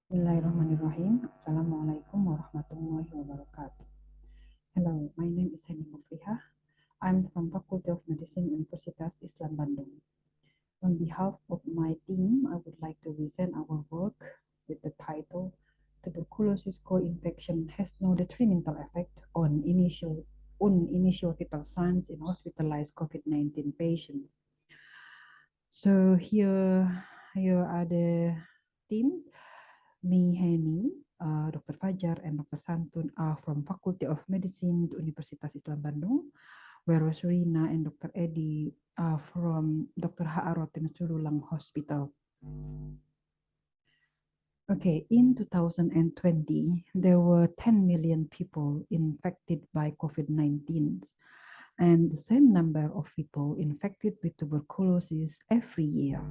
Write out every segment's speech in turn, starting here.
Bismillahirrahmanirrahim. Assalamualaikum warahmatullahi wabarakatuh. Hello, my name is Hani Mufrihah. I'm from Faculty of Medicine, Universitas Islam Bandung. On behalf of my team, I would like to present our work with the title Tuberculosis Co-infection has no detrimental effect on initial vital signs in hospitalized COVID-19 patients. So here are the team. Me, Hani, Dr. Fajar, and Dr. Santun are from Faculty of Medicine, Universitas Islam Bandung, whereas Rina and Dr. Edi are from Dr. Haarotin Sululang Hospital. Okay, in 2020, there were 10 million people infected by COVID-19, and the same number of people infected with tuberculosis every year.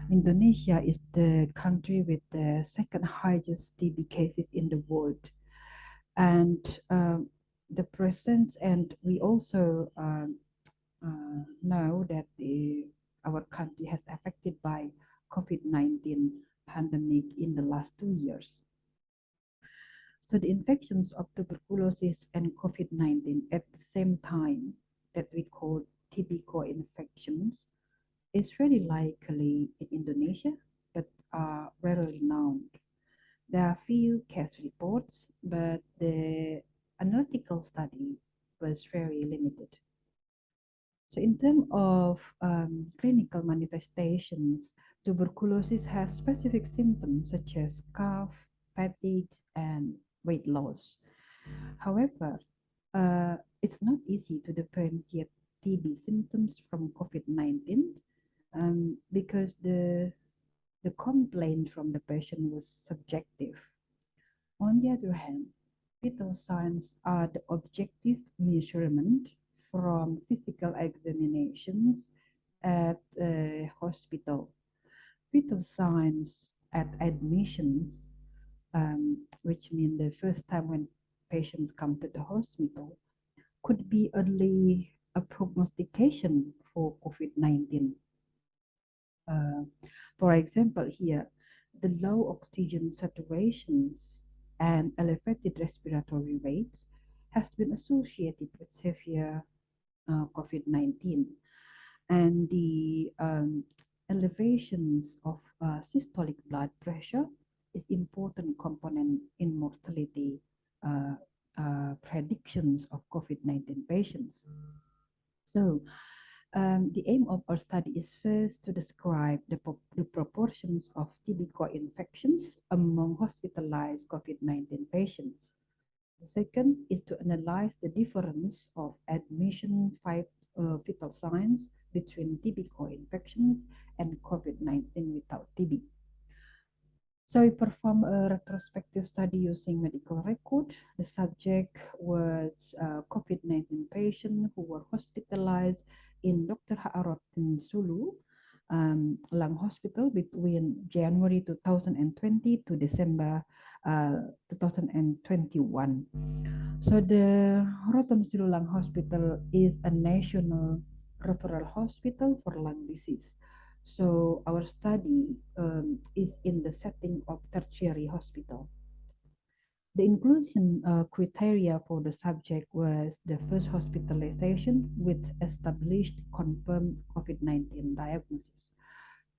Indonesia is the country with the second highest TB cases in the world. And the presence, and we also know that our country has affected by COVID-19 pandemic in the last 2 years. So the infections of tuberculosis and COVID-19 at the same time that we call TB co-infections is very likely in Indonesia, but are rarely known. There are few case reports, but the analytical study was very limited. So in terms of clinical manifestations, tuberculosis has specific symptoms such as cough, fatigue, and weight loss. However, it's not easy to differentiate TB symptoms from COVID-19 because the complaint from the patient was subjective. On the other hand, vital signs are the objective measurement from physical examinations at a hospital. Vital signs at admissions, which mean the first time when patients come to the hospital, could be only a prognostication for COVID-19. For example, here, the low oxygen saturations and elevated respiratory rates has been associated with severe COVID-19, and the elevations of systolic blood pressure is important component in mortality predictions of COVID-19 patients. So the aim of our study is first to describe the proportions of TB co-infections among hospitalized COVID-19 patients. The second is to analyze the difference of admission vital signs between TB co-infections and COVID-19 without TB. So we performed a retrospective study using medical record. The subject was a COVID-19 patient who were hospitalized in Dr. Haarotin Sulu Lung Hospital between January 2020 to December 2021. So the Haarotin Sulu Lung Hospital is a national referral hospital for lung disease. So our study is in the setting of tertiary hospital. The inclusion criteria for the subject was the first hospitalization with established confirmed COVID-19 diagnosis.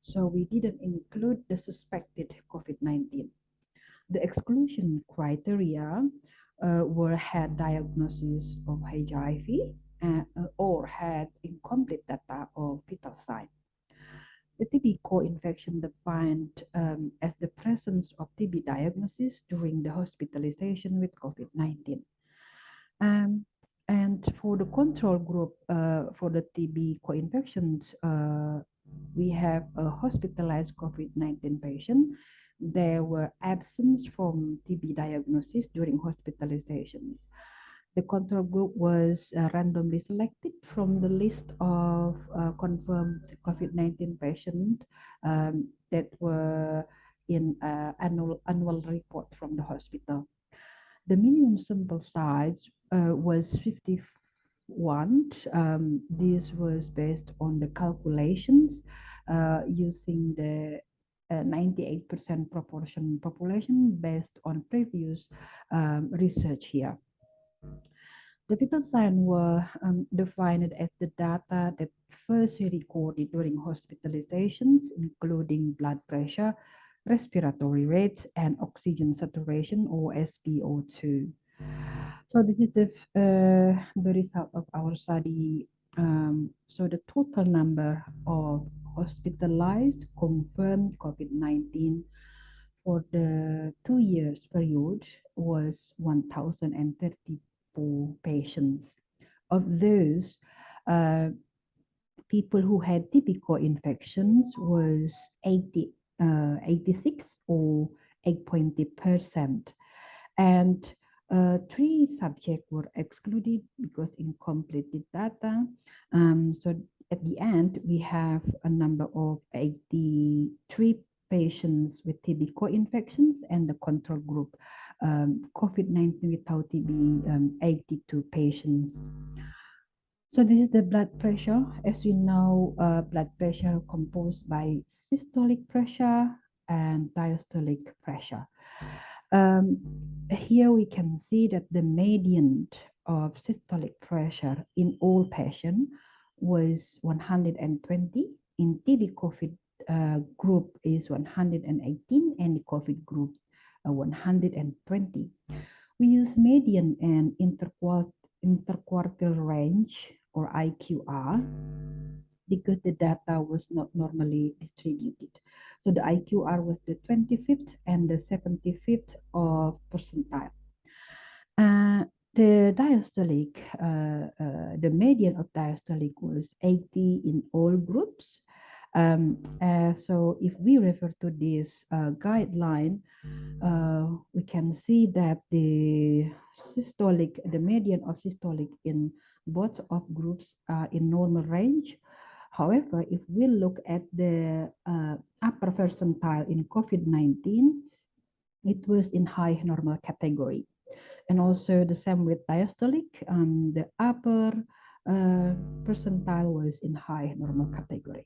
So we didn't include the suspected COVID-19. The exclusion criteria were had diagnosis of HIV or had incomplete data of vital sign. The TB co-infection defined as the presence of TB diagnosis during the hospitalization with COVID-19. And for the control group for the TB co-infections, we have a hospitalized COVID-19 patient. There were absence from TB diagnosis during hospitalizations. The control group was randomly selected from the list of confirmed COVID-19 patients that were in annual report from the hospital. The minimum sample size was 51. This was based on the calculations using the 98% proportion population based on previous research here. The vital signs were defined as the data that first recorded during hospitalizations, including blood pressure, respiratory rates, and oxygen saturation, or SpO2. So this is the result of our study. So the total number of hospitalized confirmed COVID-19 for the 2 years period was 1,034 patients. Of those, people who had TB co-infections was 86 or 8.0%. And 3 subjects were excluded because incomplete data. So at the end, we have a number of 83 patients with TB co-infections and the control group COVID-19 without TB, 82 patients. So this is the blood pressure. As we know, blood pressure composed by systolic pressure and diastolic pressure. Here we can see that the median of systolic pressure in all patients was 120. In TB COVID group is 118 and the COVID group 120. We use median and interquartile range or IQR because the data was not normally distributed. So the IQR was the 25th and the 75th of percentile. The diastolic, the median of diastolic was 80 in all groups. So if we refer to this guideline, we can see that the median of systolic in both of groups are in normal range. However, if we look at the upper percentile in COVID-19, it was in high normal category. And also the same with diastolic, the upper percentile was in high normal category.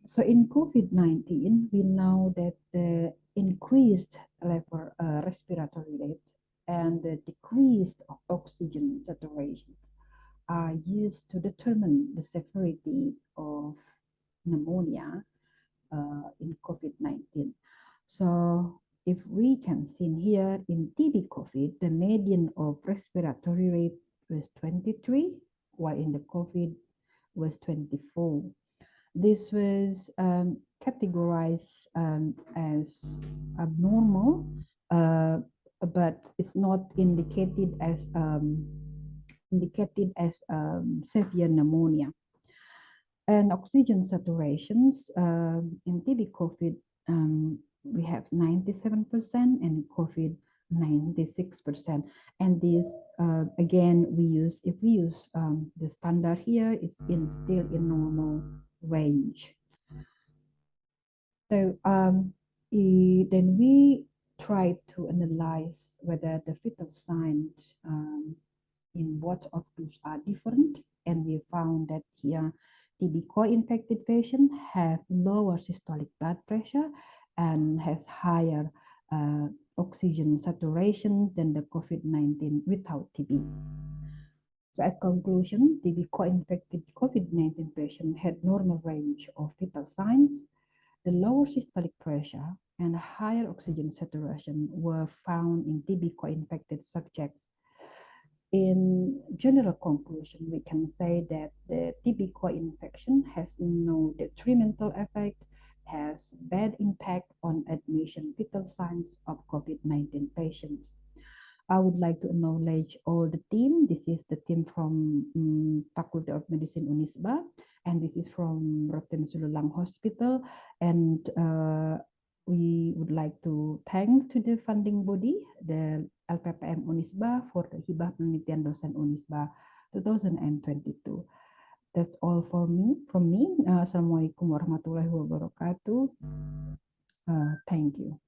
So in COVID-19, we know that the increased level respiratory rate and the decreased oxygen saturation are used to determine the severity of pneumonia in COVID-19. So if we can see here in TB COVID, the median of respiratory rate was 23, while in the COVID was 24. This was categorized as abnormal, but it's not indicated as severe pneumonia. And oxygen saturations in TB COVID, we have 97% and COVID 96%. And this again, if we use the standard here, it's still in normal range. So then we try to analyze whether the vital signs in both of groups are different, and we found that here TB co-infected patient have lower systolic blood pressure and has higher oxygen saturation than the COVID-19 without TB. So as conclusion, TB co-infected COVID-19 patient had normal range of vital signs. The lower systolic pressure and higher oxygen saturation were found in TB co-infected subjects. In general conclusion, we can say that the TB co-infection has no detrimental effect, has bad impact on admission vital signs of COVID-19 patients. I would like to acknowledge all the team. This is the team from Faculty of Medicine Unisba, and this is from Roten Sululang Hospital. And we would like to thank to the funding body, the LPPM Unisba, for the Hibah Penelitian Dosen Unisba 2022. That's all from me. Assalamualaikum warahmatullahi wabarakatuh. Thank you.